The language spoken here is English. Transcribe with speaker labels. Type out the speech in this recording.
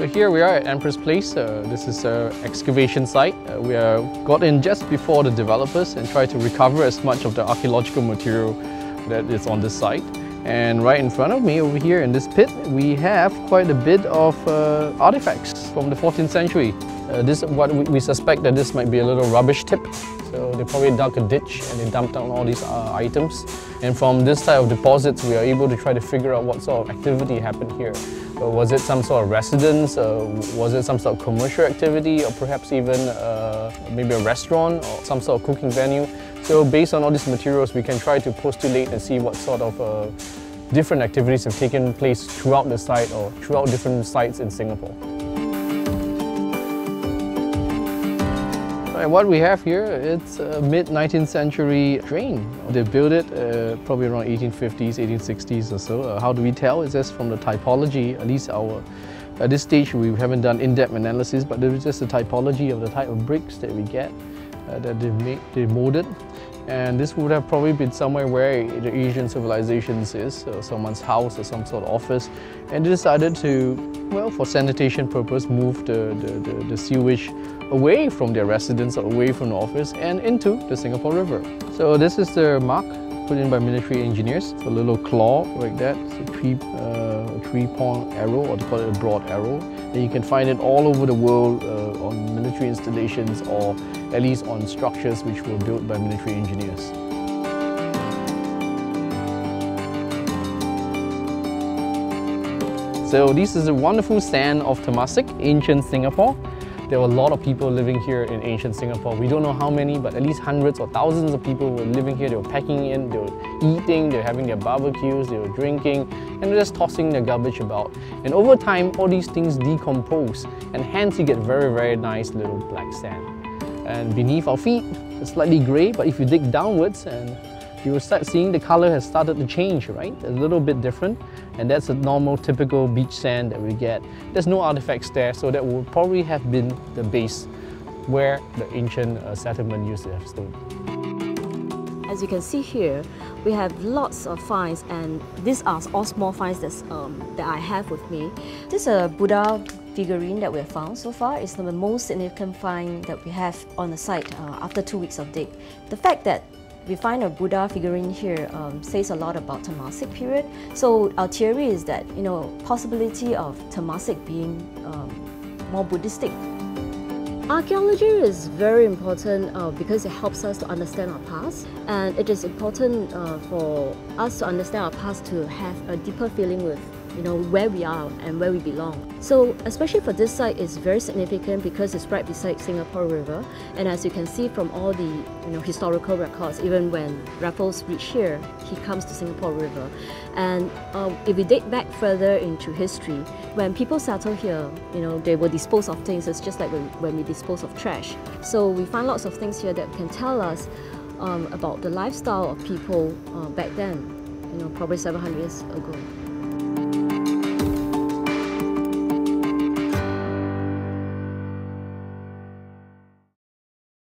Speaker 1: here we are at Empress Place. This is an excavation site. We got in just before the developers and tried to recover as much of the archaeological material that is on this site. And right in front of me over here in this pit, we have quite a bit of artifacts from the 14th century. What we suspect that this might be a little rubbish tip. So they probably dug a ditch and they dumped down all these items. And from this type of deposits, we are able to try to figure out what sort of activity happened here. Was it some sort of residence? Was it some sort of commercial activity? Or perhaps even maybe a restaurant or some sort of cooking venue? So based on all these materials, we can try to postulate and see what sort of different activities have taken place throughout the site or throughout different sites in Singapore. What we have here, it's a mid-19th century drain. They built it probably around 1850s, 1860s or so. How do we tell? It's just from the typology, at least at this stage we haven't done in-depth analysis, but there is just the typology of the type of bricks that we get, that they molded. And this would have probably been somewhere where the Asian civilizations is, someone's house or some sort of office. And they decided to, well, for sanitation purpose, move the sewage away from their residence or away from the office and into the Singapore River. So this is the mark put in by military engineers. It's a little claw like that. It's a three-pronged arrow, or they call it a broad arrow. And you can find it all over the world on military installations or at least on structures which were built by military engineers. So this is a wonderful sand of Temasek, ancient Singapore. There were a lot of people living here in ancient Singapore. We don't know how many, but at least hundreds or thousands of people were living here. They were packing in, they were eating, they were having their barbecues, they were drinking, and they're just tossing their garbage about. And over time, all these things decompose, and hence you get very, very nice little black sand. And beneath our feet, it's slightly grey, but if you dig downwards, and you will start seeing the colour has started to change, right? A little bit different. And that's a normal, typical beach sand that we get. There's no artifacts there, so that would probably have been the base where the ancient settlement used to have stood.
Speaker 2: As you can see here, we have lots of finds, and these are all small finds that I have with me. This is a Buddha figurine that we have found so far. It's the most significant find that we have on the site after 2 weeks of dig. The fact that we find a Buddha figurine here says a lot about Temasek period. So our theory is that, possibility of Temasek being more Buddhistic. Archaeology is very important because it helps us to understand our past, and it is important for us to understand our past to have a deeper feeling with where we are and where we belong. So especially for this site, it's very significant because it's right beside Singapore River, and as you can see from all the historical records, even when Raffles reached here, he comes to Singapore River. And if we dig back further into history, when people settle here, they will dispose of things. It's just like when we dispose of trash. So we find lots of things here that can tell us about the lifestyle of people back then, probably 700 years ago.